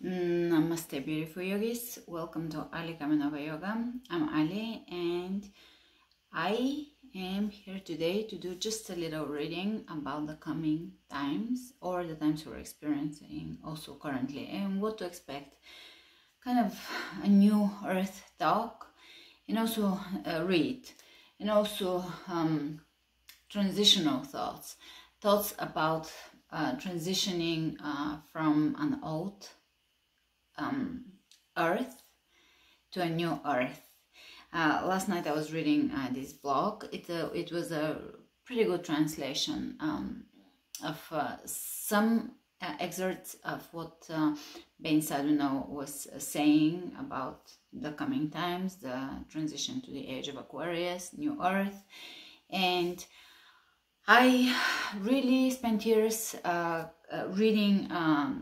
Namaste, beautiful yogis. Welcome to Ali Kamenova Yoga. I'm Ali, and I am here today to do just a little reading about the coming times, or the times we're experiencing also currently, and what to expect. Kind of a new earth talk, and also read, and also transitional thoughts about transitioning from an old earth to a new earth. Last night I was reading this blog. It was a pretty good translation of some excerpts of what Beinsa Douno was saying about the coming times, the transition to the age of Aquarius, new earth. And I really spent years reading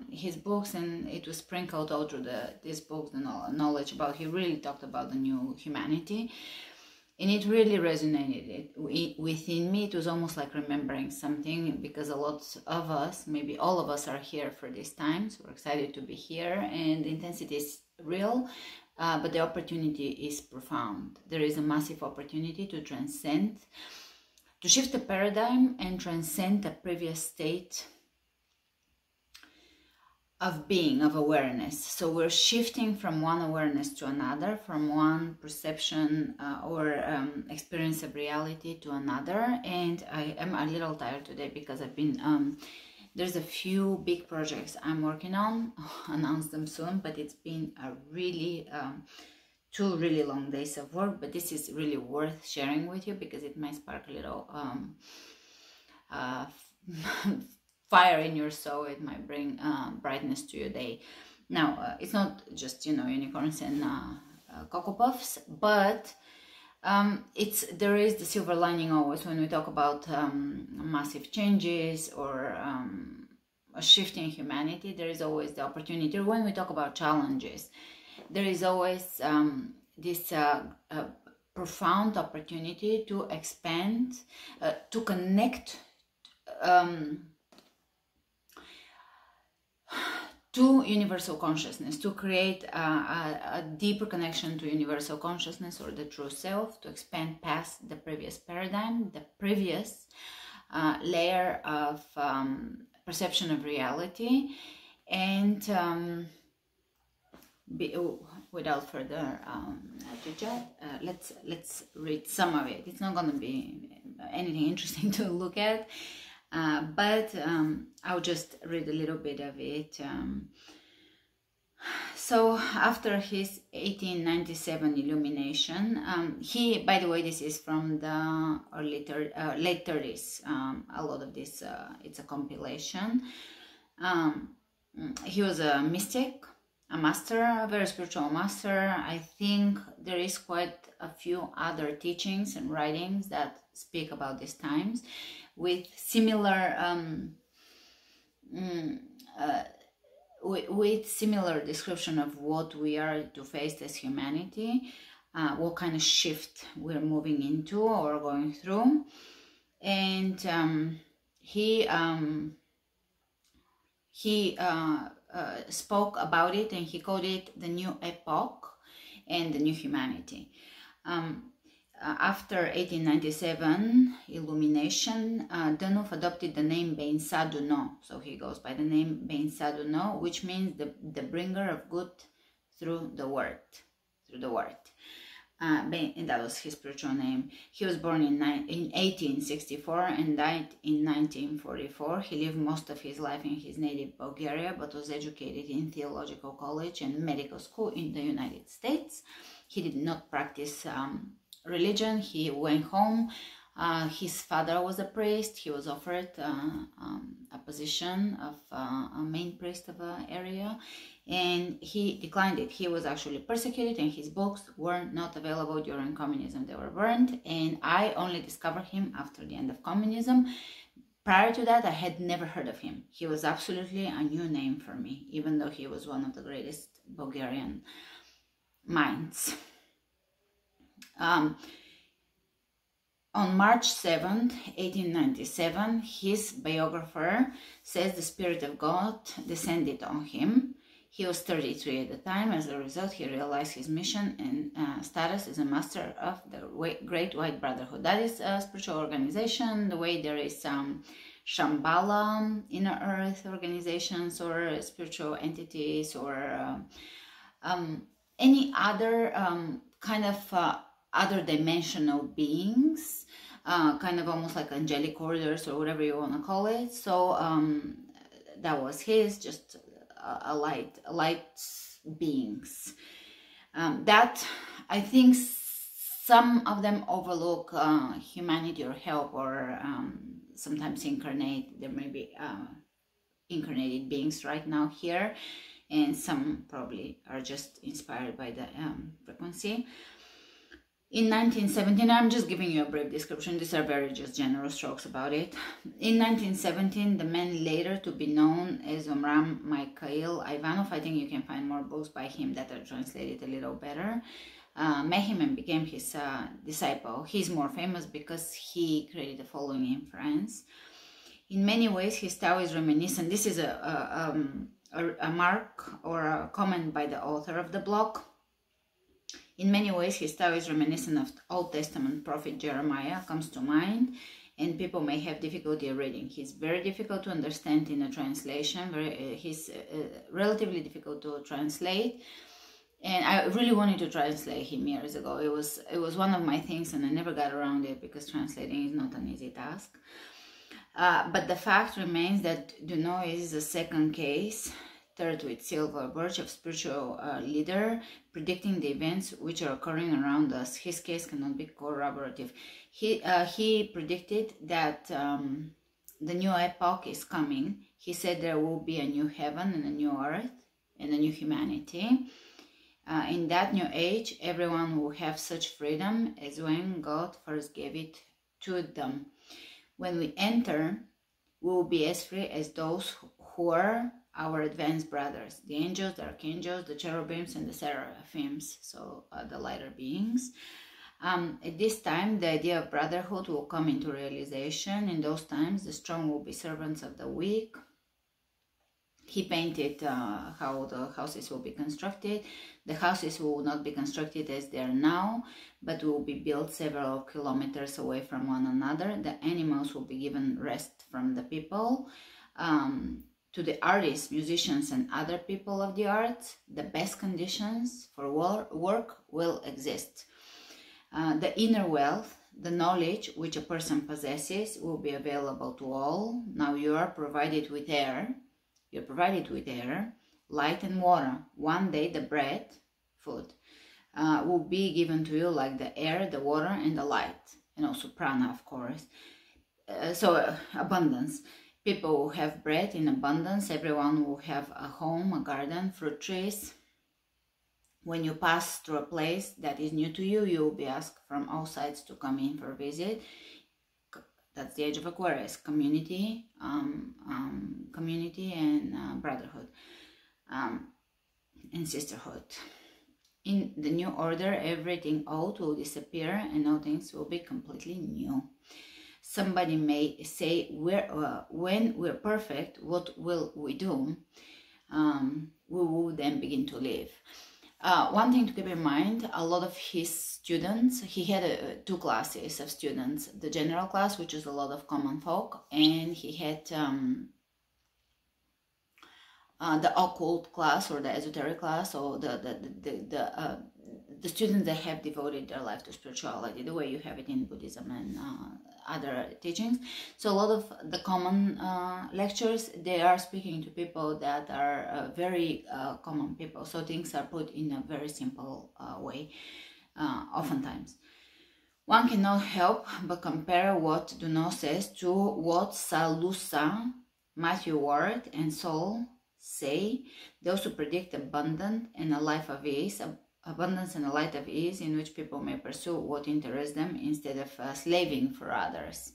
his books, and it was sprinkled all through these books, the knowledge about. He really talked about the new humanity, and it really resonated within me. It was almost like remembering something, because a lot of us, maybe all of us, are here for these times. We're excited to be here, and the intensity is real, but the opportunity is profound. There is a massive opportunity to transcend, to shift the paradigm and transcend the previous state of being, of awareness. So we're shifting from one awareness to another, from one perception or experience of reality to another. And I am a little tired today because I've been, there's a few big projects I'm working on. I'll announce them soon, but it's been a really, 2 really long days of work, but this is really worth sharing with you because it might spark a little fire in your soul. It might bring brightness to your day. Now, it's not just, unicorns and Cocoa Puffs, but there is the silver lining always when we talk about massive changes or a shift in humanity. There is always the opportunity. When we talk about challenges, there is always this profound opportunity to expand, to connect to universal consciousness, to create a deeper connection to universal consciousness or the true self, to expand past the previous paradigm, the previous layer of perception of reality, and without further chit-chat, let's read some of it. It's not going to be anything interesting to look at, but I'll just read a little bit of it. So after his 1897 illumination, he, by the way, this is from the late 30s. A lot of this, it's a compilation. He was a mystic, a master, a very spiritual master. I think there is quite a few other teachings and writings that speak about these times with similar with similar description of what we are to face as humanity, what kind of shift we're moving into or going through. And he spoke about it, and he called it the new epoch and the new humanity. After 1897 illumination, Douno adopted the name Beinsa Douno. So he goes by the name Beinsa Douno, which means the bringer of good through the word. And that was his spiritual name. He was born in 1864 and died in 1944. He lived most of his life in his native Bulgaria, but was educated in theological college and medical school in the United States. He did not practice religion. He went home. His father was a priest. He was offered a position of a main priest of an area, and he declined it. He was actually persecuted, and his books were not available during communism. They were burned, and I only discovered him after the end of communism. Prior to that, I had never heard of him. He was absolutely a new name for me, even though he was one of the greatest Bulgarian minds. On March 7th, 1897, his biographer says the Spirit of God descended on him. He was 33 at the time. As a result, he realized his mission and status as a master of the Great White Brotherhood. That is a spiritual organization, the way there is Shambhala, inner earth organizations, or spiritual entities, or any other kind of other dimensional beings, kind of almost like angelic orders or whatever you want to call it. So that was his, just a light beings. That I think some of them overlook humanity or help, or sometimes incarnate. There may be incarnated beings right now here, and some probably are just inspired by the frequency. In 1917, I'm just giving you a brief description. These are very just general strokes about it. In 1917, the man later to be known as Omram Mikhail Ivanov, I think you can find more books by him that are translated a little better, met him and became his disciple. He's more famous because he created a following in France. In many ways, his Tao is reminiscent. This is a mark or a comment by the author of the blog. In many ways, his Tao is reminiscent of the Old Testament prophet Jeremiah, comes to mind, and people may have difficulty reading. He's very difficult to understand in a translation. He's relatively difficult to translate, and I really wanted to translate him years ago. It was one of my things, and I never got around it because translating is not an easy task. But the fact remains that Douno is the second case, third with silver birch, of spiritual leader, predicting the events which are occurring around us. His case cannot be corroborative. He predicted that the new epoch is coming. He said there will be a new heaven and a new earth and a new humanity. In that new age, everyone will have such freedom as when God first gave it to them. When we enter, we will be as free as those who are our advanced brothers, the angels, the archangels, the cherubims, and the seraphims, so the lighter beings. At this time, the idea of brotherhood will come into realization. In those times, the strong will be servants of the weak. He painted how the houses will be constructed. The houses will not be constructed as they are now, but will be built several kilometers away from one another. The animals will be given rest from the people. To the artists, musicians, and other people of the arts, the best conditions for work will exist. The inner wealth, the knowledge which a person possesses, will be available to all. Now you are provided with air. You're provided with air, light, and water. One day the bread, food, will be given to you like the air, the water, and the light, and also prana, of course. So abundance. People will have bread in abundance. Everyone will have a home, a garden, fruit trees. When you pass through a place that is new to you, you will be asked from all sides to come in for a visit. That's the age of Aquarius, community, community and brotherhood and sisterhood. In the new order, everything old will disappear and all things will be completely new. Somebody may say, when we're perfect, what will we do? We will then begin to live. One thing to keep in mind, a lot of his students, he had two classes of students. The general class, which is a lot of common folk, and he had the occult class or the esoteric class, or the students that have devoted their life to spirituality, the way you have it in Buddhism and other teachings. So a lot of the common lectures, they are speaking to people that are very common people. So things are put in a very simple way, oftentimes. One cannot help but compare what Douno says to what Salusa, Matthew Ward, and Saul say. Those who predict abundance and a life of ease, abundance and a light of ease in which people may pursue what interests them instead of slaving for others.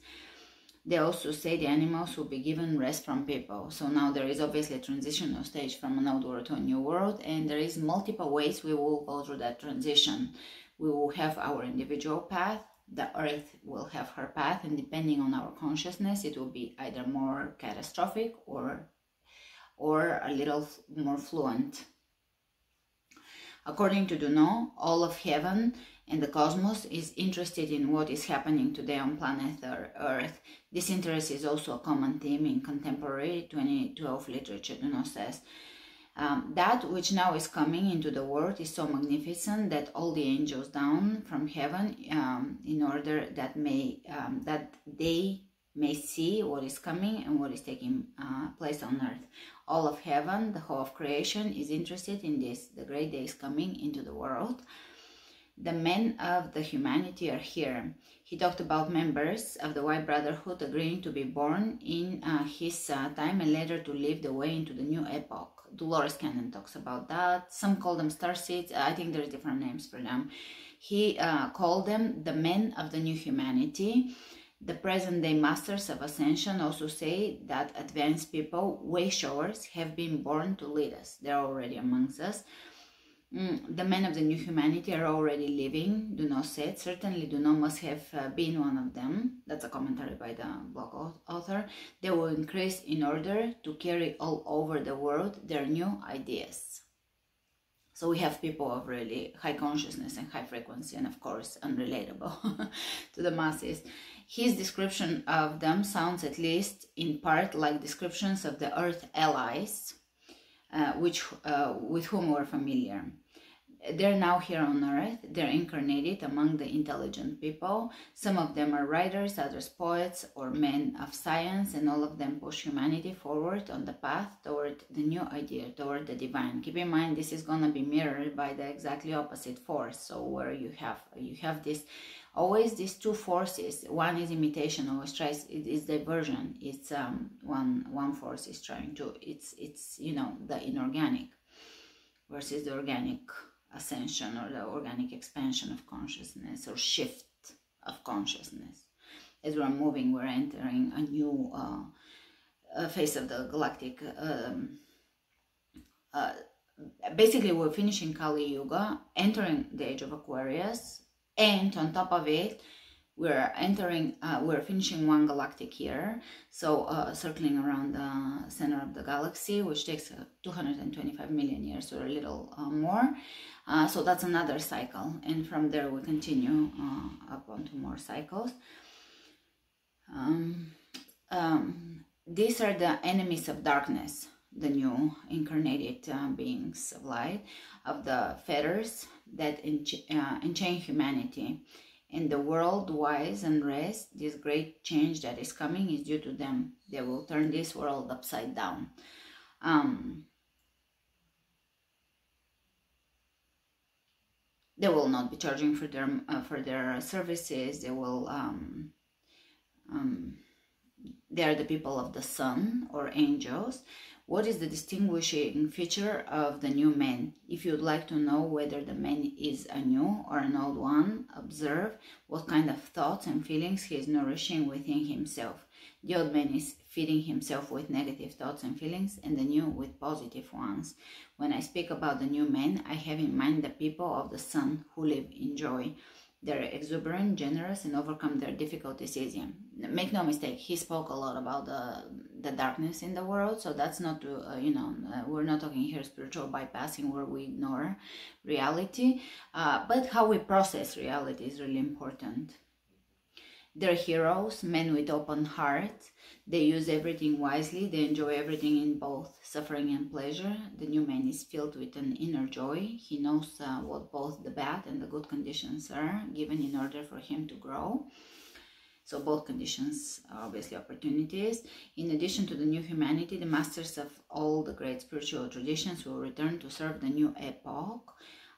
They also say the animals will be given rest from people. So now there is obviously a transitional stage from an old world to a new world, and there is multiple ways we will go through that transition. We will have our individual path, the earth will have her path, and depending on our consciousness, it will be either more catastrophic or or a little more fluent. According to Douno, all of heaven and the cosmos is interested in what is happening today on planet Earth. This interest is also a common theme in contemporary 2012 literature, Douno says. That which now is coming into the world is so magnificent that all the angels down from heaven, in order that they may see what is coming and what is taking place on earth. All of heaven, the whole of creation, is interested in this. The great day is coming into the world. The men of the humanity are here. He talked about members of the White Brotherhood agreeing to be born in his time and later to lead the way into the new epoch. Dolores Cannon talks about that. Some call them starseeds. I think there's different names for them. He called them the men of the new humanity. The present-day masters of ascension also say that advanced people, way showers, have been born to lead us. They're already amongst us. The men of the new humanity are already living, Douno said. Certainly Douno must have been one of them. That's a commentary by the blog author. They will increase in order to carry all over the world their new ideas. So we have people of really high consciousness and high frequency, and of course unrelatable to the masses. His description of them sounds, at least in part, like descriptions of the Earth allies, with whom we're familiar. They're now here on Earth. They're incarnated among the intelligent people. Some of them are writers, others poets or men of science, and all of them push humanity forward on the path toward the new idea, toward the divine. Keep in mind, this is going to be mirrored by the exactly opposite force. So where you have this, always these two forces. One is imitation, always tries, it is diversion. It's one force is trying to, it's you know, the inorganic versus the organic ascension or the organic expansion of consciousness or shift of consciousness. As we're moving, we're entering a new phase of the galactic. Basically, we're finishing Kali Yuga, entering the age of Aquarius, and on top of it, we're finishing one galactic year, so circling around the center of the galaxy, which takes 225 million years or a little more. So that's another cycle, and from there we continue up onto more cycles. These are the enemies of darkness, the new incarnated beings of light, of the fetters that enchain humanity. And the world-wise unrest, this great change that is coming, is due to them. They will turn this world upside down. They will not be charging for their services. They will. They are the people of the sun or angels. What is the distinguishing feature of the new man? If you'd like to know whether the man is a new or an old one, observe what kind of thoughts and feelings he is nourishing within himself. The old man is feeding himself with negative thoughts and feelings, and the new with positive ones. When I speak about the new man, I have in mind the people of the sun who live in joy. They're exuberant, generous, and overcome their difficulties easy. Make no mistake, he spoke a lot about the darkness in the world, so that's not to, we're not talking here spiritual bypassing where we ignore reality, but how we process reality is really important. They're heroes, men with open hearts. They use everything wisely. They enjoy everything in both suffering and pleasure. The new man is filled with an inner joy. He knows what both the bad and the good conditions are given in order for him to grow. So both conditions are obviously opportunities. In addition to the new humanity, the masters of all the great spiritual traditions will return to serve the new epoch.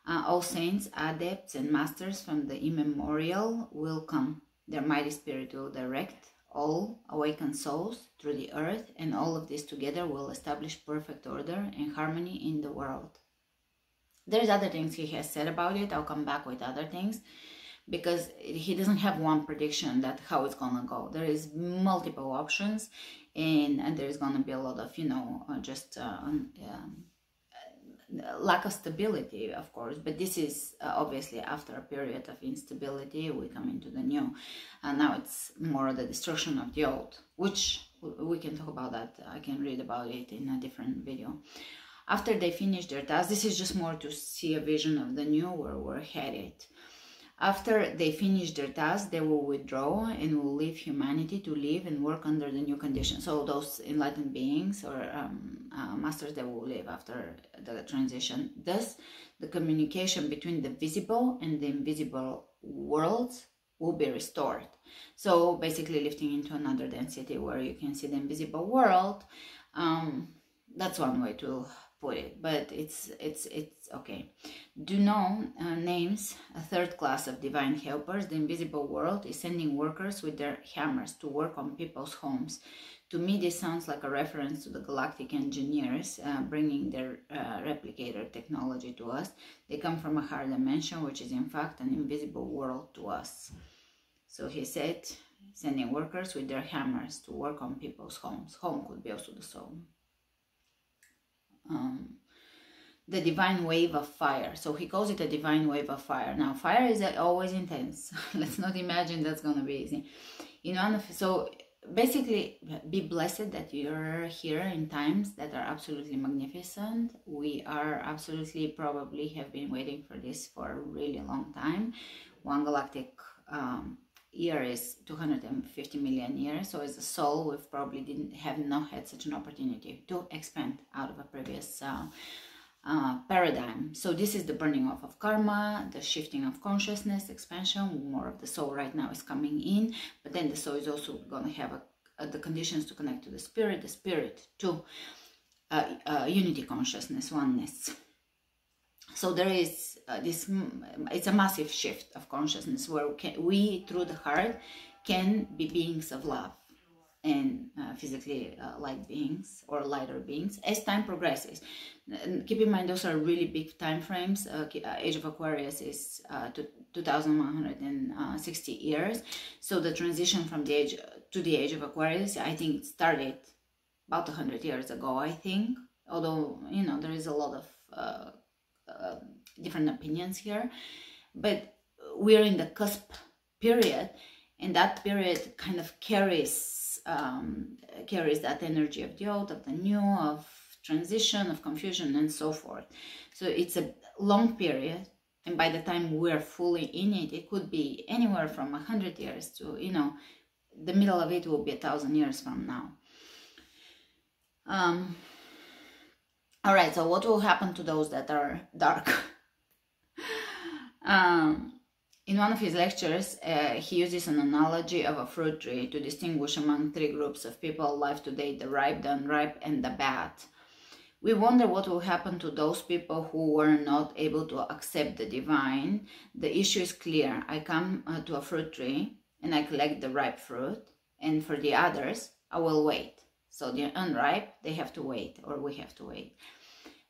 All saints, adepts, and masters from the immemorial will come. Their mighty spirit will direct all awakened souls through the earth, and all of this together will establish perfect order and harmony in the world. There's other things he has said about it. I'll come back with other things, because he doesn't have one prediction that how it's gonna go. There is multiple options, and there's gonna be a lot of lack of stability, of course, but this is obviously after a period of instability we come into the new, and now it's more the destruction of the old, which we can talk about that. I can read about it in a different video. After they finish their task, this is just more to see a vision of the new, where we're headed. After they finish their task, they will withdraw and will leave humanity to live and work under the new conditions. So those enlightened beings or masters, they will live after the transition. Thus, the communication between the visible and the invisible worlds will be restored. So basically lifting into another density where you can see the invisible world. That's one way to put it, but it's okay. Douno names a third class of divine helpers. The invisible world is sending workers with their hammers to work on people's homes. To me, this sounds like a reference to the galactic engineers bringing their replicator technology to us. They come from a higher dimension, which is in fact an invisible world to us. So he said, sending workers with their hammers to work on people's homes. Home could be also the soul. The divine wave of fire. So he calls it a divine wave of fire. Now, fire is always intense. Let's not imagine that's going to be easy. So basically, be blessed that you're here in times that are absolutely magnificent. We are absolutely probably have been waiting for this for a really long time. One galactic year is 250 million years. So as a soul, we've probably not had such an opportunity to expand out of a previous paradigm. So this is the burning off of karma, the shifting of consciousness, expansion. More of the soul right now is coming in, but then the soul is also going to have the conditions to connect to the spirit to unity consciousness, oneness. So there is this, it's a massive shift of consciousness where we through the heart can be beings of love and physically light beings or lighter beings as time progresses. And keep in mind, those are really big time frames. Age of Aquarius is 2160 years. So the transition from the age to the age of Aquarius, I think it started about 100 years ago, I think. Although, there is a lot of different opinions here, but we're in the cusp period, and that period kind of carries that energy of the old, of the new, of transition, of confusion, and so forth. So it's a long period, and by the time we're fully in it, it could be anywhere from 100 years to, the middle of it will be 1,000 years from now. All right, so what will happen to those that are dark? In one of his lectures, he uses an analogy of a fruit tree to distinguish among three groups of people alive today: the ripe, the unripe, and the bad. We wonder what will happen to those people who were not able to accept the divine. The issue is clear. I come to a fruit tree and I collect the ripe fruit, and for the others, I will wait. So the unripe, they have to wait, or we have to wait.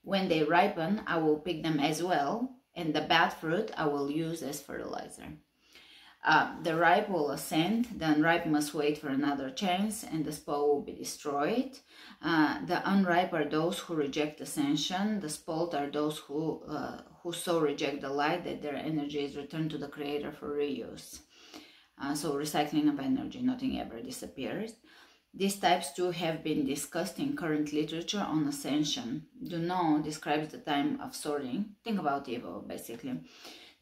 When they ripen, I will pick them as well, and the bad fruit I will use as fertilizer. The ripe will ascend, the unripe must wait for another chance, and the spoil will be destroyed. The unripe are those who reject ascension. The spoiled are those who so reject the light that their energy is returned to the Creator for reuse. So recycling of energy, nothing ever disappears. These types too have been discussed in current literature on ascension. Douno describes the time of sorting. Think about evil, basically.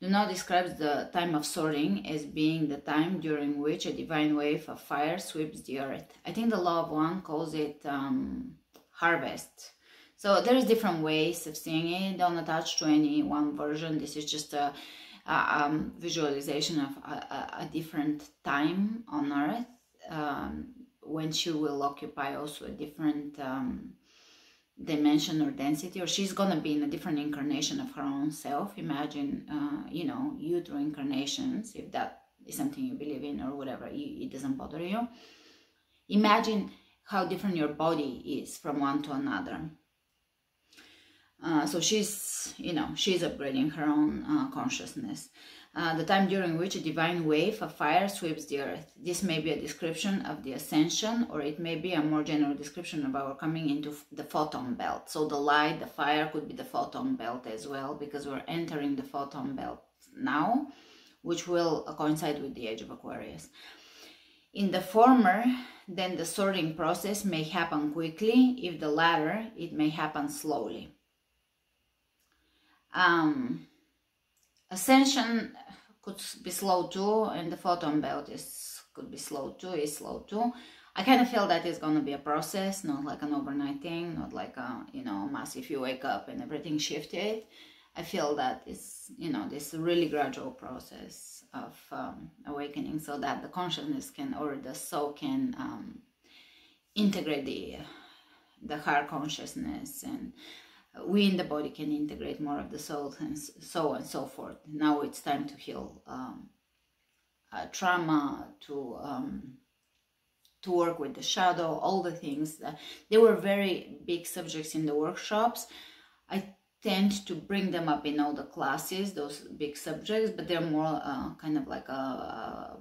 Douno describes the time of sorting as being the time during which a divine wave of fire sweeps the earth. I think the Law of One calls it harvest. So there's different ways of seeing it. Don't attach to any one version. This is just a visualization of a different time on earth. When she will occupy also a different dimension or density, or she's gonna be in a different incarnation of her own self. Imagine, you through incarnations, if that is something you believe in or whatever, it doesn't bother you. Imagine how different your body is from one to another. So she's upgrading her own consciousness. The time during which a divine wave of fire sweeps the earth. This may be a description of the ascension, or it may be a more general description of our coming into the photon belt. So the light, the fire could be the photon belt as well, because we're entering the photon belt now, which will coincide with the age of Aquarius. In the former, then the sorting process may happen quickly. If the latter, it may happen slowly. Ascension could be slow too, and the photon belt could be slow too, is slow too. I kind of feel that it's going to be a process, not like an overnight thing, not like a, you know, massive you wake up and everything shifted. I feel that it's, you know, this really gradual process of awakening, so that the consciousness can, or the soul can integrate the higher consciousness, and we in the body can integrate more of the soul, and so on and so forth. Now it's time to heal trauma, to work with the shadow, all the things. They were very big subjects in the workshops. I tend to bring them up in all the classes, those big subjects, but they're more kind of like a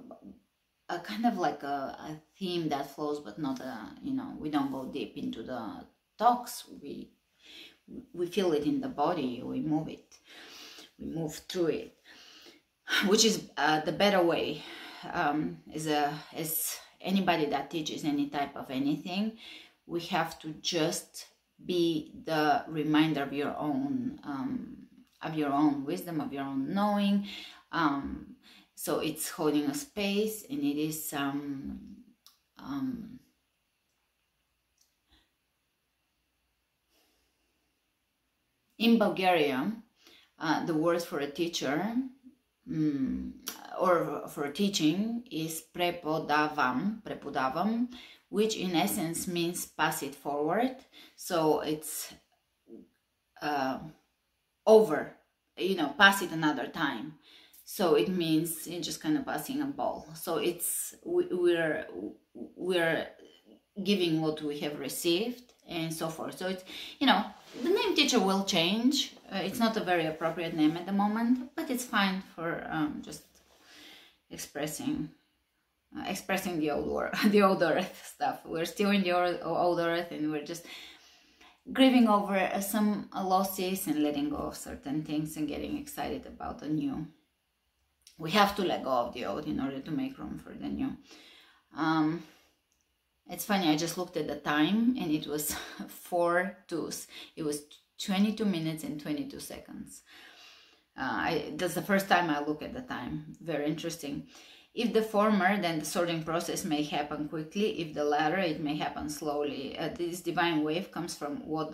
theme that flows, but not you know, we don't go deep into the talks. We feel it in the body, we move it, we move through it, which is the better way. As anybody that teaches any type of anything, we have to just be the reminder of your own wisdom, of your own knowing. So it's holding a space, and it is in Bulgaria, the word for a teacher or for teaching is prepodavam, which in essence means pass it forward. So it's over, you know, pass it another time. So it means you're just kind of passing a ball. So it's we're giving what we have received, and so forth. So it's, you know, the name teacher will change. It's not a very appropriate name at the moment, but it's fine for just expressing the old earth stuff. We're still in the old earth, and we're just grieving over some losses and letting go of certain things and getting excited about the new. We have to let go of the old in order to make room for the new. It's funny, I just looked at the time, and it was 4:02. It was 22 minutes and 22 seconds. That's the first time I look at the time. Very interesting. If the former, then the sorting process may happen quickly. If the latter, it may happen slowly. This divine wave comes from what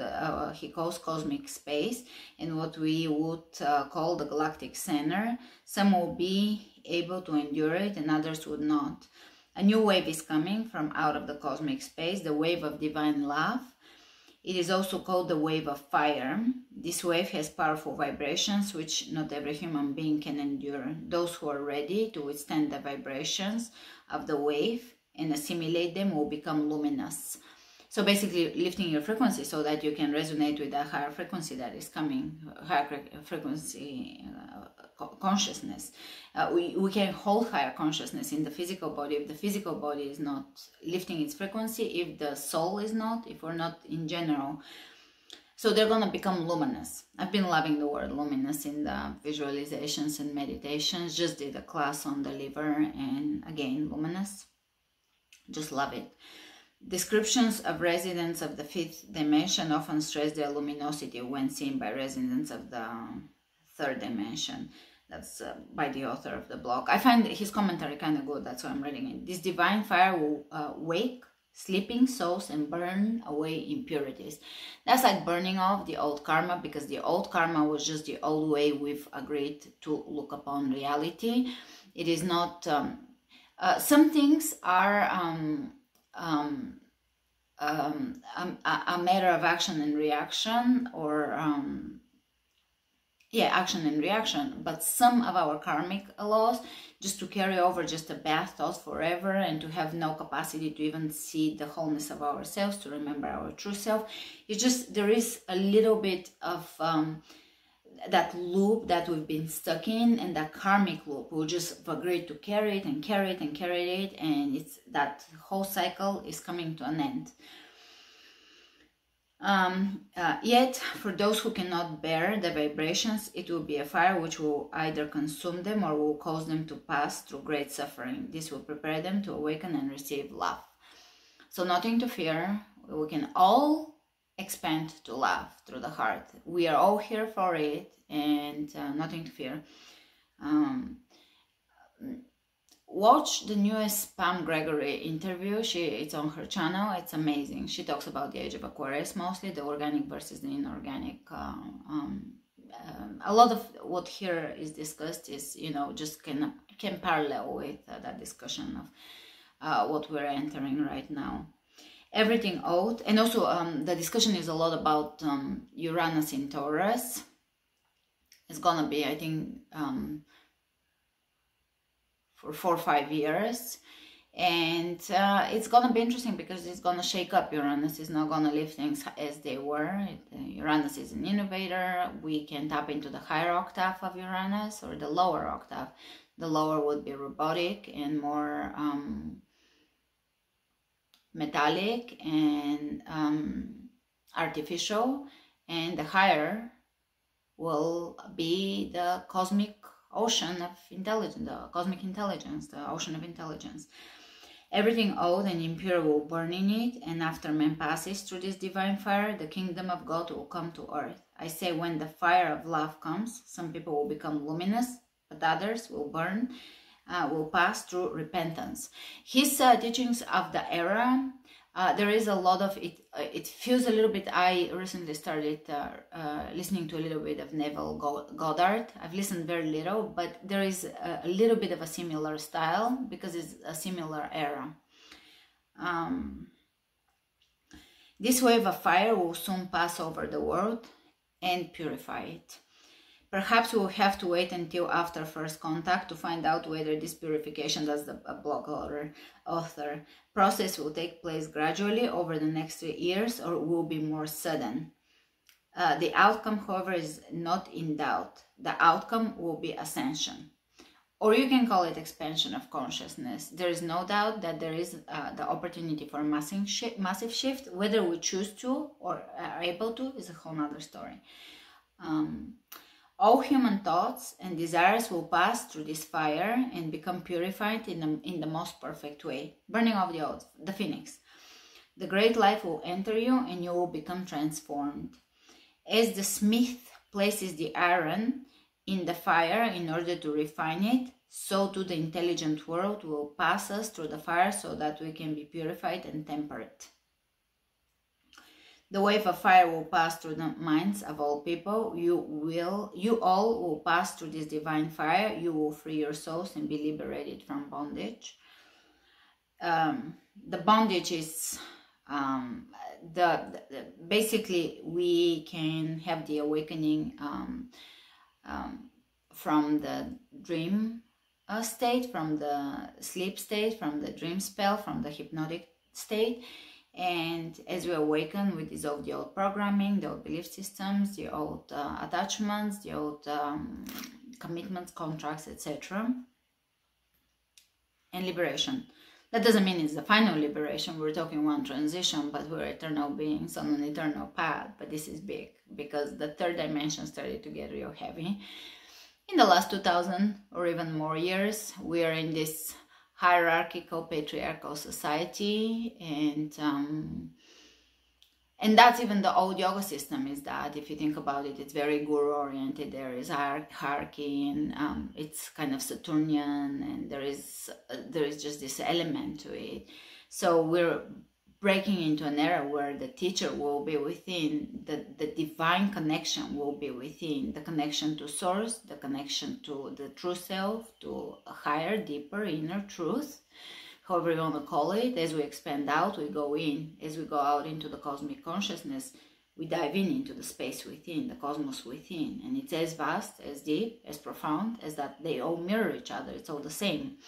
he calls cosmic space, and what we would call the galactic center. Some will be able to endure it, and others would not. A new wave is coming from out of the cosmic space, the wave of divine love. It is also called the wave of fire. This wave has powerful vibrations which not every human being can endure. Those who are ready to withstand the vibrations of the wave and assimilate them will become luminous. So basically lifting your frequency so that you can resonate with a higher frequency that is coming, higher frequency consciousness. We can hold higher consciousness in the physical body if the physical body is not lifting its frequency, if the soul is not, if we're not in general. So they're going to become luminous. I've been loving the word luminous in the visualizations and meditations. Just did a class on the liver, and again, luminous. Just love it. Descriptions of residents of the fifth dimension often stress their luminosity when seen by residents of the third dimension. That's by the author of the blog. I find his commentary kind of good, that's why I'm reading it. This divine fire will wake sleeping souls and burn away impurities. That's like burning off the old karma, because the old karma was just the old way we've agreed to look upon reality. It is not... some things are... a matter of action and reaction, or action and reaction, but some of our karmic laws, just to carry over just a bad thought forever and to have no capacity to even see the wholeness of ourselves, to remember our true self, it's just, there is a little bit of that loop that we've been stuck in, and that karmic loop, we'll just agree to carry it and carry it and carry it, and it's that whole cycle is coming to an end. Yet, for those who cannot bear the vibrations, it will be a fire which will either consume them or will cause them to pass through great suffering. This will prepare them to awaken and receive love. So nothing to fear. We can all expand to love through the heart. We are all here for it, and nothing to fear. Watch the newest Pam Gregory interview. It's on her channel. It's amazing. She talks about the age of Aquarius, mostly the organic versus the inorganic. A lot of what here is discussed is, you know, just can parallel with that discussion of what we're entering right now. Everything out, and also the discussion is a lot about Uranus in Taurus. It's gonna be, I think, for 4 or 5 years, and it's gonna be interesting because it's gonna shake up. Uranus is not gonna leave things as they were. Uranus is an innovator. We can tap into the higher octave of Uranus or the lower octave. The lower would be robotic and more metallic and artificial, and the higher will be the cosmic ocean of intelligence, the cosmic intelligence, the ocean of intelligence. Everything old and impure will burn in it, and after man passes through this divine fire, the kingdom of God will come to earth. I say, when the fire of love comes, some people will become luminous, but others will burn, will pass through repentance. His teachings of the era, there is a lot of it. It feels a little bit. I recently started listening to a little bit of Neville Goddard. I've listened very little, but there is a little bit of a similar style because it's a similar era. This wave of fire will soon pass over the world and purify it. Perhaps we'll have to wait until after first contact to find out whether this purification, as the blog author, process will take place gradually over the next 3 years or will be more sudden. The outcome, however, is not in doubt. The outcome will be ascension. Or you can call it expansion of consciousness. There is no doubt that there is the opportunity for massive shift. Whether we choose to or are able to is a whole other story. All human thoughts and desires will pass through this fire and become purified in the most perfect way. Burning off the old, the phoenix. The great life will enter you and you will become transformed. As the smith places the iron in the fire in order to refine it, so too the intelligent world will pass us through the fire so that we can be purified and temperate. The wave of fire will pass through the minds of all people. You all will pass through this divine fire. You will free your souls and be liberated from bondage. The bondage is basically we can have the awakening from the dream state, from the sleep state, from the dream spell, from the hypnotic state. And as we awaken, we dissolve the old programming, the old belief systems, the old attachments, the old commitments, contracts, etc. And liberation. That doesn't mean it's the final liberation. We're talking one transition, but we're eternal beings on an eternal path. But this is big because the third dimension started to get real heavy. In the last 2000 or even more years, we are in this hierarchical, patriarchal society, and that's even the old yoga system. Is that if you think about it, it's very guru oriented. There is hierarchy, and it's kind of Saturnian, and there is just this element to it. So we're breaking into an era where the teacher will be within, the divine connection will be within, the connection to source, the connection to the true self, to a higher, deeper, inner truth, however you want to call it. As we expand out, we go in. As we go out into the cosmic consciousness, we dive into the space within, the cosmos within. And it's as vast, as deep, as profound, as that they all mirror each other. It's all the same.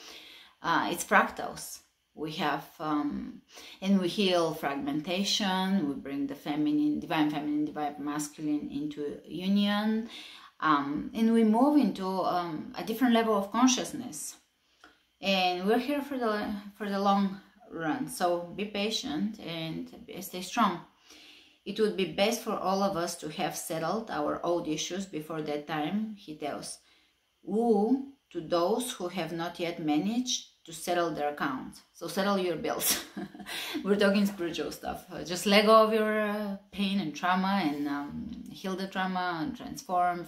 It's fractals. We have, and we heal fragmentation, we bring the feminine, divine masculine into union, and we move into a different level of consciousness. And we're here for the long run, so be patient and stay strong. It would be best for all of us to have settled our old issues before that time, he tells. Woe to those who have not yet managed to settle their accounts. So settle your bills. We're talking spiritual stuff. Just let go of your pain and trauma, and heal the trauma and transform,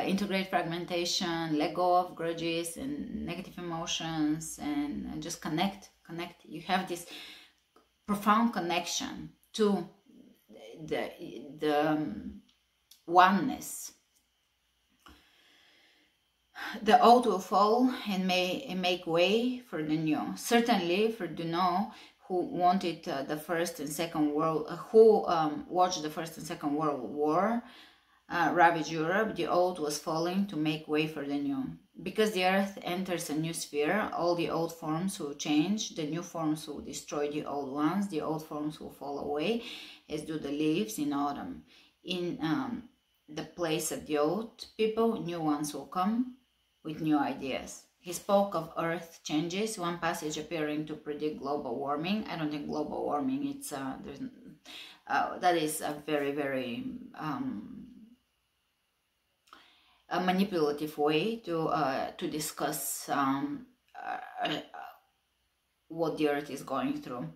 integrate fragmentation, let go of grudges and negative emotions, and just connect. You have this profound connection to the oneness. The old will fall and make way for the new. Certainly for Douno, who wanted the First and Second World, watched the First and Second World War ravage Europe, the old was falling to make way for the new. Because the earth enters a new sphere, all the old forms will change, the new forms will destroy the old ones, the old forms will fall away, as do the leaves in autumn. In the place of the old people, new ones will come with new ideas. He spoke of earth changes, one passage appearing to predict global warming. I don't think global warming, it's that is a very, very a manipulative way to discuss what the earth is going through.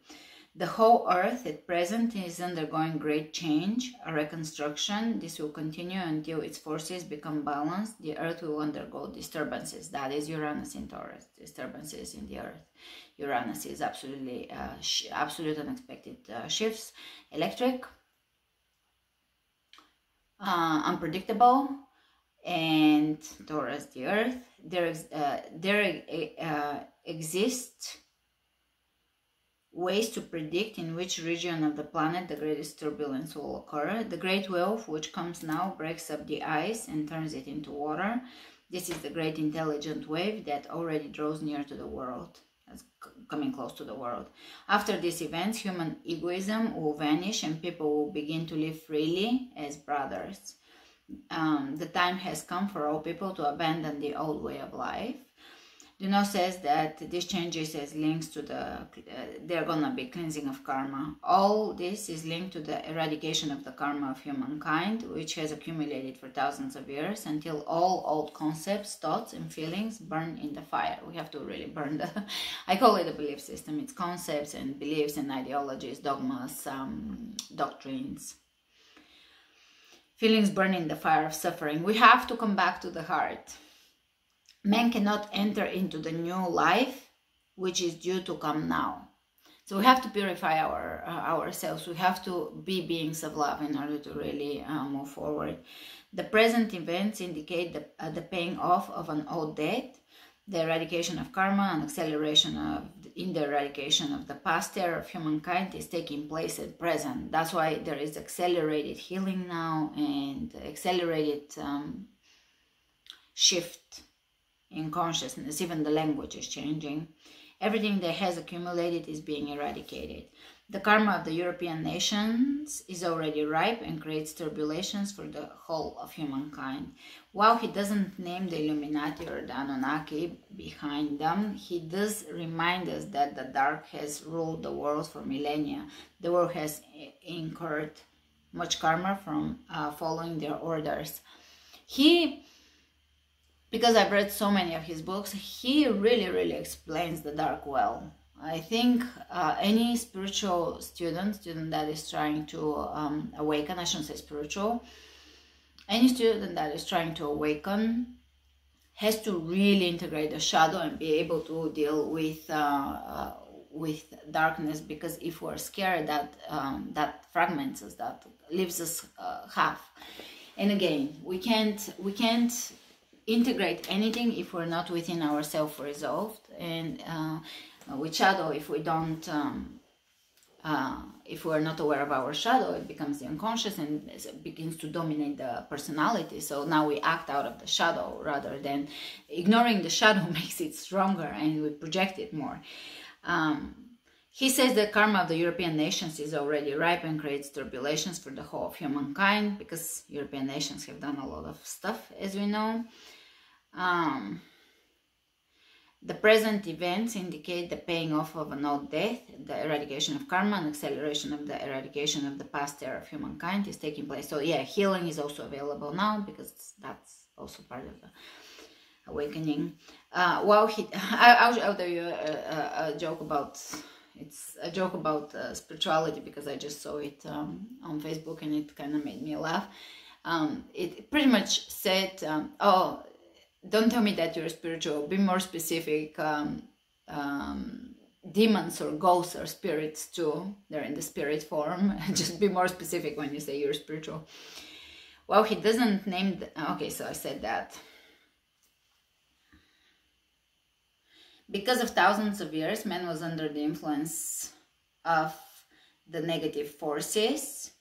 The whole earth at present is undergoing great change, a reconstruction. This will continue until its forces become balanced. The earth will undergo disturbances. That is Uranus in Taurus, disturbances in the earth. Uranus is absolutely absolute unexpected shifts, electric, unpredictable, and Taurus, the earth. There exist ways to predict in which region of the planet the greatest turbulence will occur. The great wave which comes now breaks up the ice and turns it into water. This is the great intelligent wave that already draws near to the world. That's coming close to the world. After these events, human egoism will vanish and people will begin to live freely as brothers. The time has come for all people to abandon the old way of life. Douno says that these changes as links to they're gonna be cleansing of karma. All this is linked to the eradication of the karma of humankind, which has accumulated for thousands of years, until all old concepts, thoughts, and feelings burn in the fire. We have to really burn the, I call it a belief system. It's concepts and beliefs and ideologies, dogmas, doctrines. Feelings burn in the fire of suffering. We have to come back to the heart. Man cannot enter into the new life, which is due to come now. So we have to purify ourselves. We have to be beings of love in order to really move forward. The present events indicate the paying off of an old debt, the eradication of karma, and acceleration in the eradication of the past era of humankind is taking place at present. That's why there is accelerated healing now and accelerated shift in consciousness. Even the language is changing. Everything that has accumulated is being eradicated. The karma of the European nations is already ripe and creates turbulations for the whole of humankind. While he doesn't name the Illuminati or the Anunnaki behind them, he does remind us that the dark has ruled the world for millennia. The world has incurred much karma from following their orders. Because I've read so many of his books, he really explains the dark well. I think any spiritual student that is trying to awaken, I shouldn't say spiritual, any student that is trying to awaken has to really integrate the shadow and be able to deal with darkness, because if we're scared, that fragments us, that leaves us half. And again, we can't integrate anything if we're not within ourselves resolved, and with shadow, if we don't if we're not aware of our shadow, it becomes the unconscious and it begins to dominate the personality. So now we act out of the shadow rather than ignoring the shadow makes it stronger and we project it more. He says the karma of the European nations is already ripe and creates turbulations for the whole of humankind, because European nations have done a lot of stuff, as we know. The present events indicate the paying off of an old death, the eradication of karma, and acceleration of the eradication of the past era of humankind is taking place. So yeah, healing is also available now because that's also part of the awakening. I'll tell you a joke about, it's a joke about spirituality, because I just saw it on Facebook and it kind of made me laugh. It pretty much said, oh, don't tell me that you're spiritual, be more specific. Demons or ghosts or spirits too, they're in the spirit form. Just be more specific when you say you're spiritual. Well, he doesn't name okay, so I said that. Because of thousands of years, man was under the influence of the negative forces.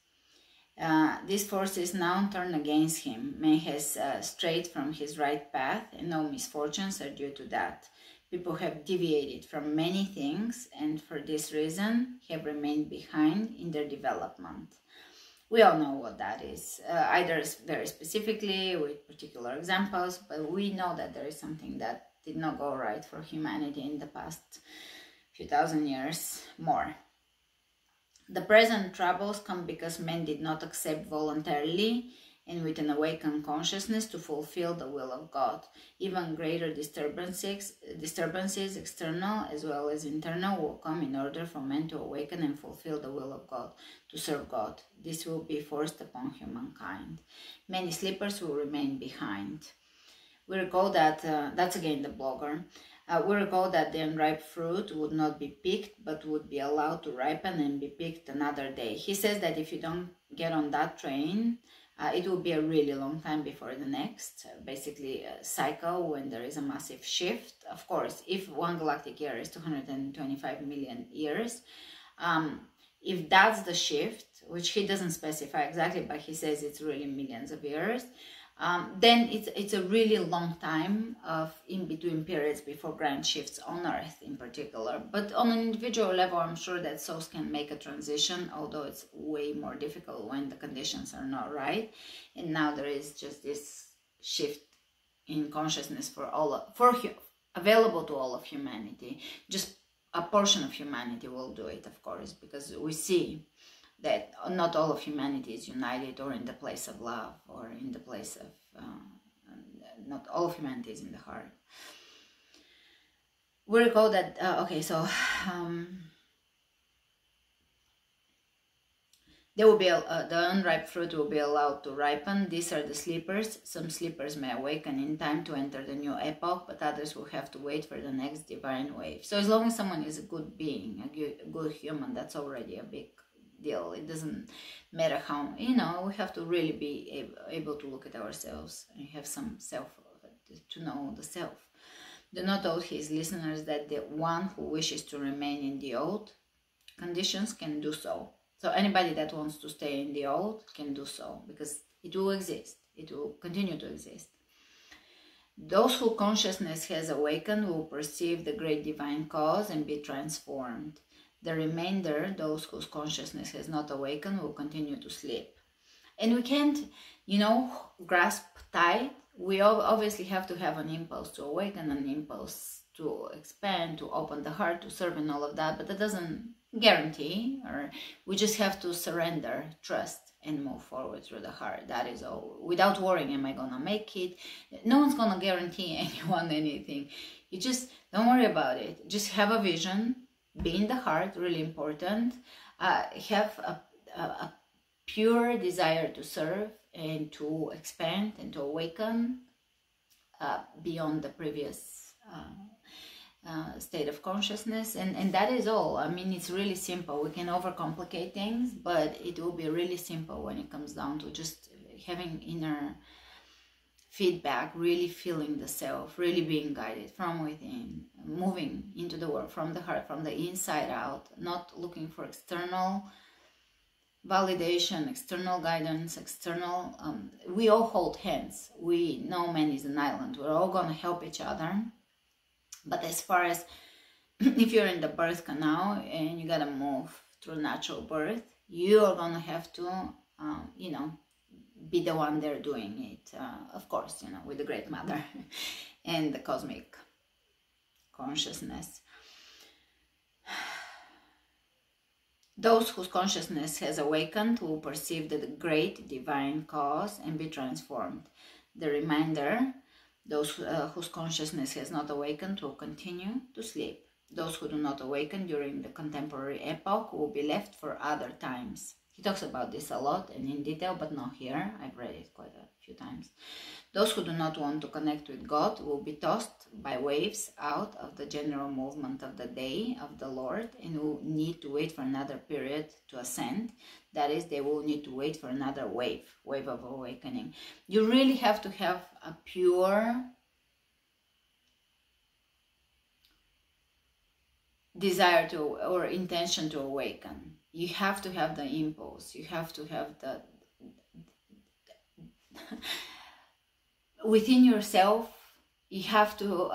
These forces now turn against him. Man has strayed from his right path, and no misfortunes are due to that. People have deviated from many things, and for this reason have remained behind in their development. We all know what that is, either very specifically with particular examples, but we know that there is something that did not go right for humanity in the past few thousand years more. The present troubles come because men did not accept voluntarily and with an awakened consciousness to fulfill the will of God. Even greater disturbances, external as well as internal, will come in order for men to awaken and fulfill the will of God, to serve God. This will be forced upon humankind. Many sleepers will remain behind. We recall that, that's again the blogger, we recall that the unripe fruit would not be picked, but would be allowed to ripen and be picked another day. He says that if you don't get on that train, it will be a really long time before the next, basically a cycle when there is a massive shift. Of course, if one galactic year is 225 million years, if that's the shift, which he doesn't specify exactly, but he says it's really millions of years, then it's a really long time of in-between periods before grand shifts on Earth in particular. But on an individual level, I'm sure that souls can make a transition, although it's way more difficult when the conditions are not right. And now there is just this shift in consciousness available to all of humanity. Just a portion of humanity will do it, of course, because we see that not all of humanity is united or in the place of love or in the place of, not all of humanity is in the heart. We recall that, there will be the unripe fruit will be allowed to ripen. These are the sleepers. Some sleepers may awaken in time to enter the new epoch, but others will have to wait for the next divine wave. So as long as someone is a good being, a good human, that's already a big deal. It doesn't matter how, we have to really be able to look at ourselves and have some self, to know the self. Do not tell his listeners that the one who wishes to remain in the old conditions can do so. So anybody that wants to stay in the old can do so, because it will exist. It will continue to exist. Those whose consciousness has awakened will perceive the great divine cause and be transformed. The remainder, those whose consciousness has not awakened, will continue to sleep. And we can't, grasp tight. We obviously have to have an impulse to awaken, an impulse to expand, to open the heart, to serve and all of that. But that doesn't guarantee, or we just have to surrender, trust, and move forward through the heart. That is all. Without worrying, am I going to make it? No one's going to guarantee anyone anything. You just don't worry about it. Just have a vision. Be in the heart, really important. Have a pure desire to serve and to expand and to awaken beyond the previous state of consciousness. And that is all. I mean, it's really simple. We can overcomplicate things, but it will be really simple when it comes down to just having inner feedback, really feeling the self, really being guided from within, moving into the world from the heart, from the inside out, not looking for external validation, external guidance, external, we all hold hands. We know man is an island. We're all going to help each other. But as far as if you're in the birth canal and you got to move through natural birth, you are going to have to, be the one there doing it, of course, with the Great Mother and the cosmic consciousness. Those whose consciousness has awakened will perceive the great divine cause and be transformed. The remainder, those whose consciousness has not awakened, will continue to sleep. Those who do not awaken during the contemporary epoch will be left for other times. He talks about this a lot and in detail, but not here. I've read it quite a few times. Those who do not want to connect with God will be tossed by waves out of the general movement of the day of the Lord and will need to wait for another period to ascend. That is, they will need to wait for another wave of awakening. You really have to have a pure desire to or intention to awaken. You have to have the impulse. You have to have the within yourself. You have to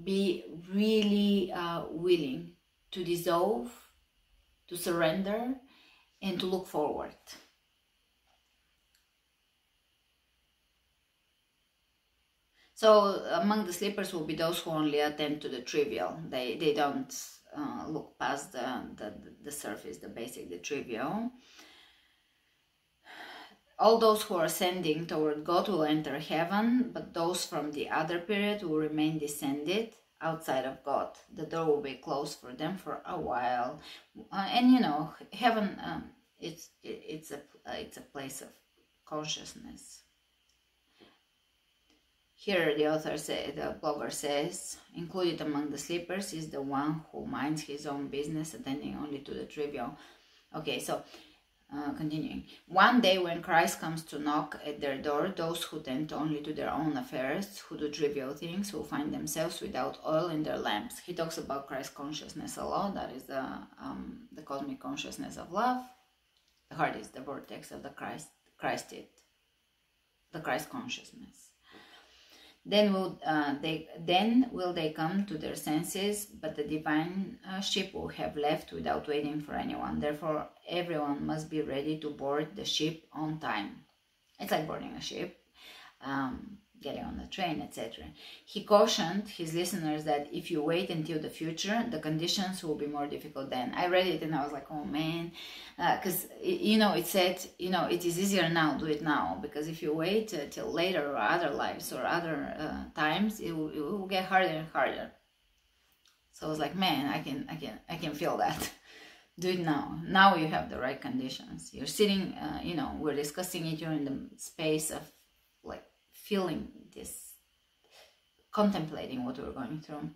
be really willing to dissolve, to surrender, and to look forward. So among the sleepers will be those who only attend to the trivial. They don't look past the surface, the basic, the trivial. All those who are ascending toward God will enter heaven, but those from the other period will remain descended outside of God. The door will be closed for them for a while. And you know, heaven, it's a place of consciousness. Here the author the blogger says, included among the sleepers is the one who minds his own business, attending only to the trivial. Okay, so continuing. One day when Christ comes to knock at their door, those who tend only to their own affairs, who do trivial things, will find themselves without oil in their lamps. He talks about Christ consciousness a lot. That is the cosmic consciousness of love. The heart is the vortex of the Christ consciousness. Then will they come to their senses, but the divine ship will have left without waiting for anyone. Therefore, everyone must be ready to board the ship on time. It's like boarding a ship, getting on a train, etc. He cautioned his listeners that if you wait until the future, the conditions will be more difficult then. I read it and I was like, oh man, because it said, it is easier now, do it now, because if you wait till later or other lives or other times, it will get harder and harder. So I was like, man, I can feel that. Do it now. Now you have the right conditions. You're sitting, we're discussing it. You're in the space of like feeling this, contemplating what we're going through.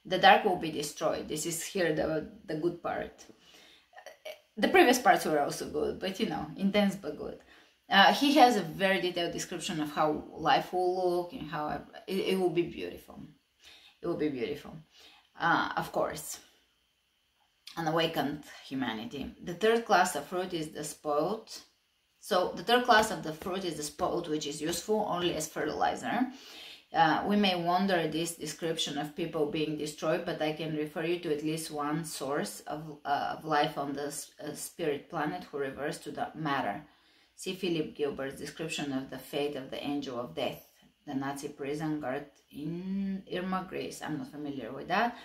The dark will be destroyed. This is here the good part. The previous parts were also good, but intense but good. He has a very detailed description of how life will look and how it will be beautiful. It will be beautiful. Of course, an awakened humanity. The third class of fruit is the spoiled. So the third class of the fruit is the spoiled, which is useful only as fertilizer. We may wonder at this description of people being destroyed, but I can refer you to at least one source of life on the spirit planet who refers to the matter. See Philip Gilbert's description of the fate of the angel of death, the Nazi prison guard in Irma, Greece. I'm not familiar with that.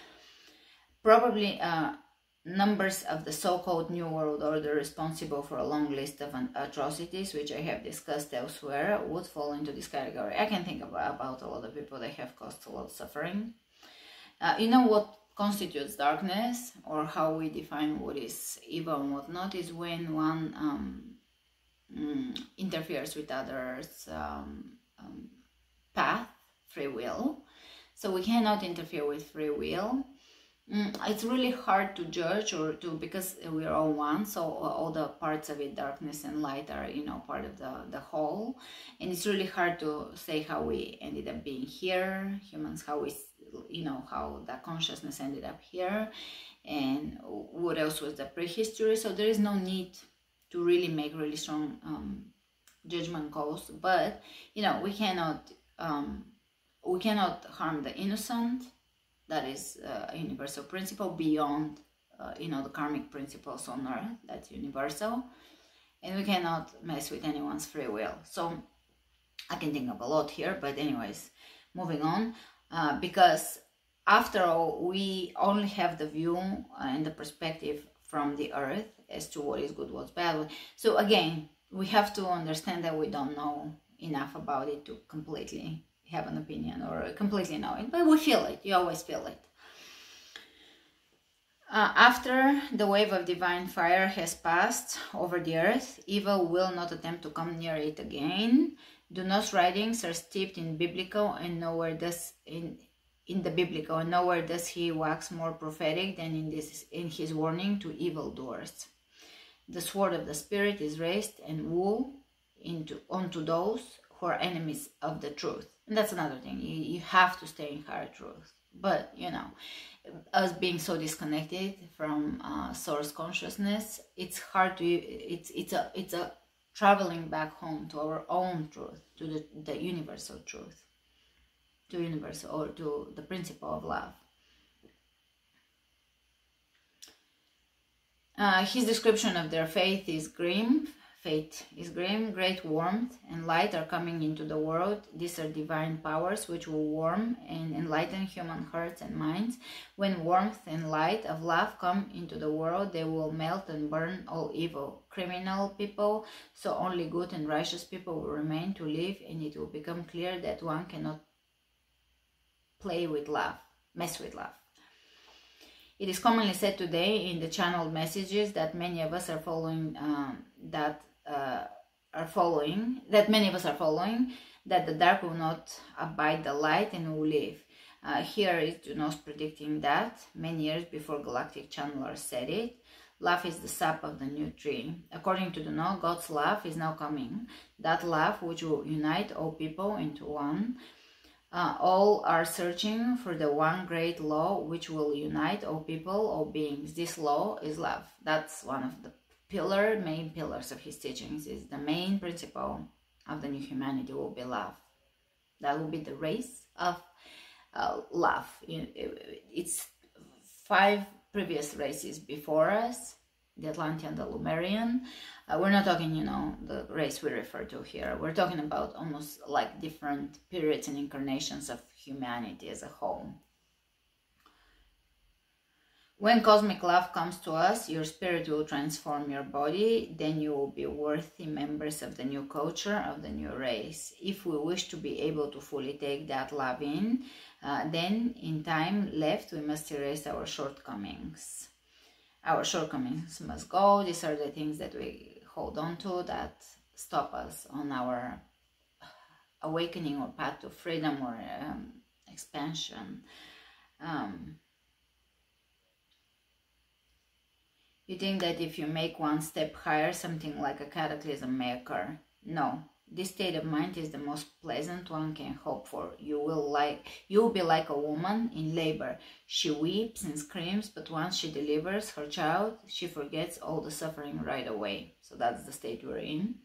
Probably numbers of the so-called New World Order responsible for a long list of atrocities, which I have discussed elsewhere, would fall into this category. I can think about a lot of people that have caused a lot of suffering. What constitutes darkness, or how we define what is evil and what not, is when one interferes with others' path, free will. So we cannot interfere with free will. It's really hard to judge because we are all one, so all the parts of it, darkness and light, are part of the whole, and it's really hard to say how we ended up being here, humans, how the consciousness ended up here, and what else was the prehistory. So there is no need to really make really strong judgment calls, but we cannot harm the innocent. That is a universal principle beyond, the karmic principles on Earth. That's universal. And we cannot mess with anyone's free will. So I can think of a lot here, but anyways, moving on. because after all, we only have the view and the perspective from the earth as to what is good, what's bad. So again, we have to understand that we don't know enough about it to completely have an opinion or completely know it, but we feel it. You always feel it. After the wave of divine fire has passed over the earth, evil will not attempt to come near it again. Douno's writings are steeped in biblical, and nowhere does in the biblical, and nowhere does he wax more prophetic than in his warning to evildoers. The sword of the spirit is raised and wool onto those who are enemies of the truth. And that's another thing. You have to stay in higher truth. But you know, us being so disconnected from source consciousness, it's hard to. It's a traveling back home to our own truth, to the universal truth, to universal, or to the principle of love. His description of their faith is grim. Fate is grim. Great warmth and light are coming into the world. These are divine powers which will warm and enlighten human hearts and minds. When warmth and light of love come into the world, they will melt and burn all evil, criminal people, so only good and righteous people will remain to live, and it will become clear that one cannot play with love, mess with love. It is commonly said today in the channeled messages that many of us are following, that the dark will not abide the light and will live. Here is Douno's predicting that many years before galactic channelers said it. Love is the sap of the new tree. According to Douno, God's love is now coming. That love which will unite all people into one. All are searching for the one great law which will unite all people, all beings. This law is love. That's one of the main pillars of his teachings. Is the main principle of the new humanity will be love. That will be the race of love. It's 5 previous races before us, the Atlantean, the Lemurian. We're not talking, the race we refer to here. We're talking about almost like different periods and incarnations of humanity as a whole. When cosmic love comes to us, your spirit will transform your body. Then you will be worthy members of the new culture, of the new race. If we wish to be able to fully take that love in, then in time left, we must erase our shortcomings. Our shortcomings must go. These are the things that we hold on to that stop us on our awakening or path to freedom or expansion. You think that if you make one step higher, something like a cataclysm may occur. No. This state of mind is the most pleasant one can hope for. You will be like a woman in labor. She weeps and screams, but once she delivers her child, she forgets all the suffering right away. So that's the state we're in.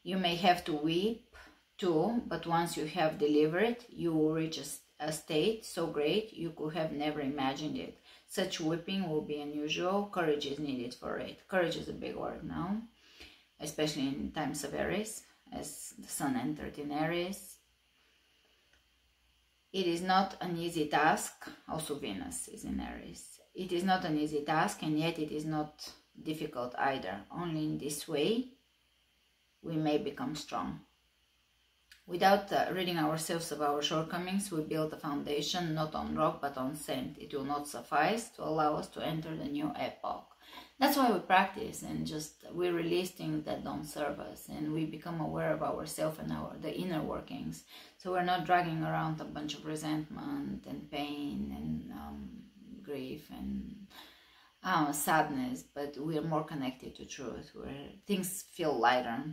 You may have to weep too, but once you have delivered, you will reach a state so great you could have never imagined it. Such weeping will be unusual. Courage is needed for it. Courage is a big word now, especially in times of Aries, as the sun entered in Aries. It is not an easy task. Also Venus is in Aries. It is not an easy task, and yet it is not difficult either. Only in this way we may become strong. Without ridding ourselves of our shortcomings, we build a foundation not on rock but on sand. It will not suffice to allow us to enter the new epoch. That's why we practice and we release things that don't serve us, and we become aware of ourselves and the inner workings. So we're not dragging around a bunch of resentment and pain and grief and sadness, but we are more connected to truth, where things feel lighter.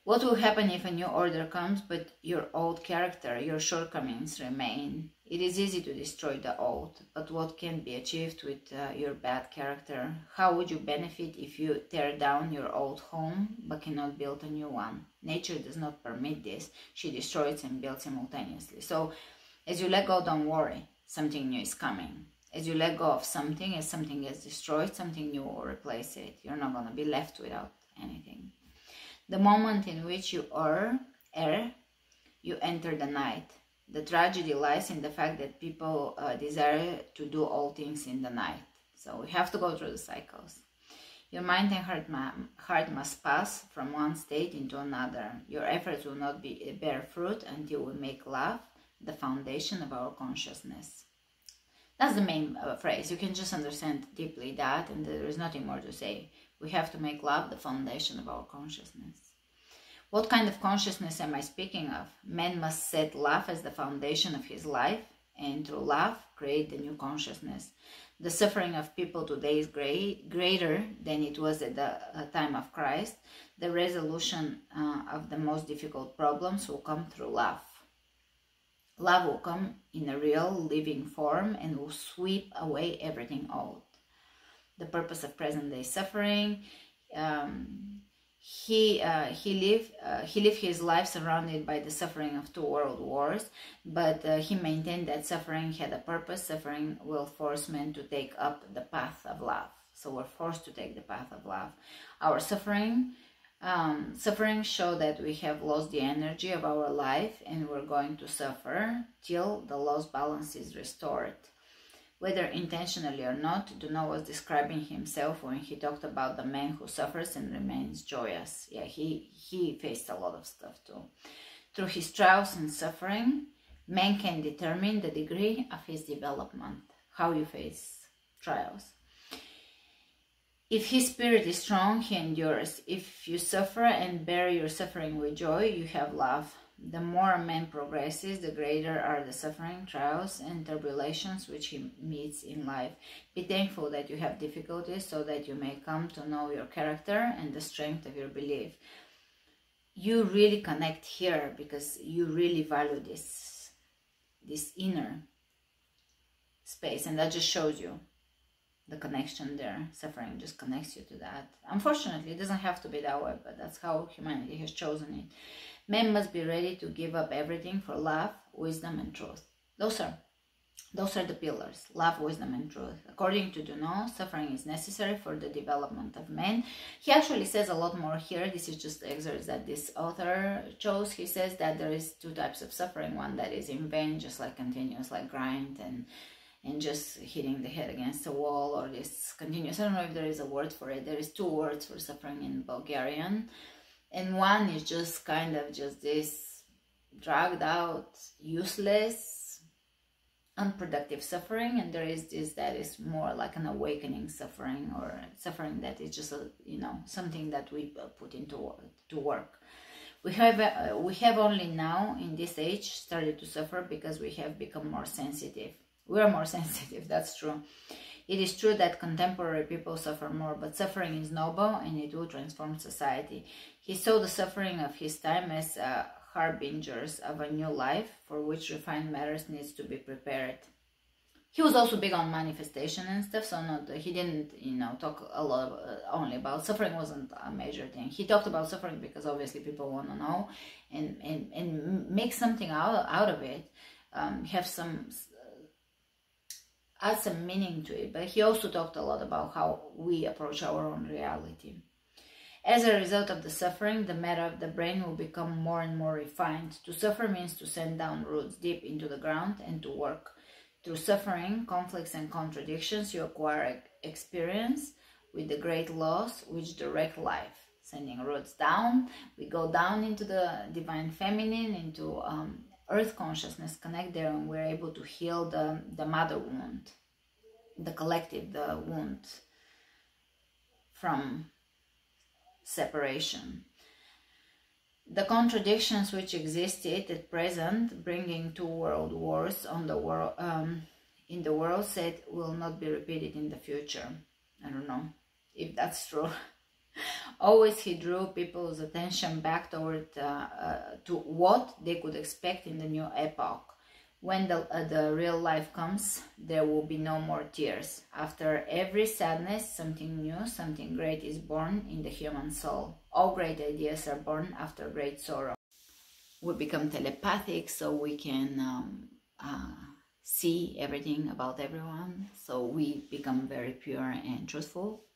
What will happen if a new order comes, but your old character, your shortcomings remain? It is easy to destroy the old, but what can be achieved with your bad character? How would you benefit if you tear down your old home, but cannot build a new one? Nature does not permit this. She destroys and builds simultaneously. So, as you let go, don't worry. Something new is coming. As you let go of something, as something gets destroyed, something new will replace it. You're not going to be left without anything. The moment in which you err, you enter the night. The tragedy lies in the fact that people desire to do all things in the night. So we have to go through the cycles. Your mind and heart must pass from one state into another. Your efforts will not bear fruit until we make love the foundation of our consciousness. That's the main phrase. You can just understand deeply that, and there is nothing more to say. We have to make love the foundation of our consciousness. What kind of consciousness am I speaking of? Man must set love as the foundation of his life, and through love, create the new consciousness. The suffering of people today is greater than it was at the time of Christ. The resolution of the most difficult problems will come through love. Love will come in a real, living form and will sweep away everything old. The purpose of present-day suffering. He lived his life surrounded by the suffering of 2 world wars, but he maintained that suffering had a purpose. Suffering will force men to take up the path of love. So we're forced to take the path of love. Our suffering show that we have lost the energy of our life, and we're going to suffer till the lost balance is restored. Whether intentionally or not, Douno was describing himself when he talked about the man who suffers and remains joyous. Yeah, he faced a lot of stuff too. Through his trials and suffering, man can determine the degree of his development, how you face trials. If his spirit is strong, he endures. If you suffer and bear your suffering with joy, you have love. The more a man progresses, the greater are the suffering, trials, and tribulations which he meets in life. Be thankful that you have difficulties so that you may come to know your character and the strength of your belief. You really connect here because you really value this inner space, and that just shows you the connection there. Suffering just connects you to that. Unfortunately, it doesn't have to be that way, but that's how humanity has chosen it. Men must be ready to give up everything for love, wisdom, and truth. Those are the pillars: love, wisdom, and truth. According to Douno, suffering is necessary for the development of man. He actually says a lot more here. This is just the excerpts that this author chose. He says that there is 2 types of suffering. One that is in vain, just like continuous, like grind and just hitting the head against a wall, or this continuous. I don't know if there is a word for it. There is 2 words for suffering in Bulgarian. And one is just kind of just this dragged out, useless, unproductive suffering. And there is this that is more like an awakening suffering, or suffering that is just, something that we put into work. We have only now in this age started to suffer because we have become more sensitive. We are more sensitive, that's true. It is true that contemporary people suffer more, but suffering is noble and it will transform society. He saw the suffering of his time as harbingers of a new life for which refined matters needs to be prepared. He was also big on manifestation and stuff, so he didn't, talk a lot only about suffering. Wasn't a major thing. He talked about suffering because obviously people want to know and make something out of it, add some meaning to it. But he also talked a lot about how we approach our own reality. As a result of the suffering, the matter of the brain will become more and more refined. To suffer means to send down roots deep into the ground and to work. Through suffering, conflicts, and contradictions, you acquire experience with the great laws which direct life. Sending roots down, we go down into the divine feminine, into earth consciousness, connect there, and we're able to heal the mother wound, the collective, the wound from separation. The contradictions which existed at present, bringing 2 world wars on the world, in the world, said will not be repeated in the future. I don't know if that's true. Always he drew people's attention back toward to what they could expect in the new epoch. When the real life comes, there will be no more tears. After every sadness, something new, something great is born in the human soul. All great ideas are born after great sorrow. We become telepathic, so we can see everything about everyone. So we become very pure and truthful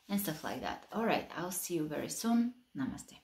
and stuff like that. All right, I'll see you very soon. Namaste.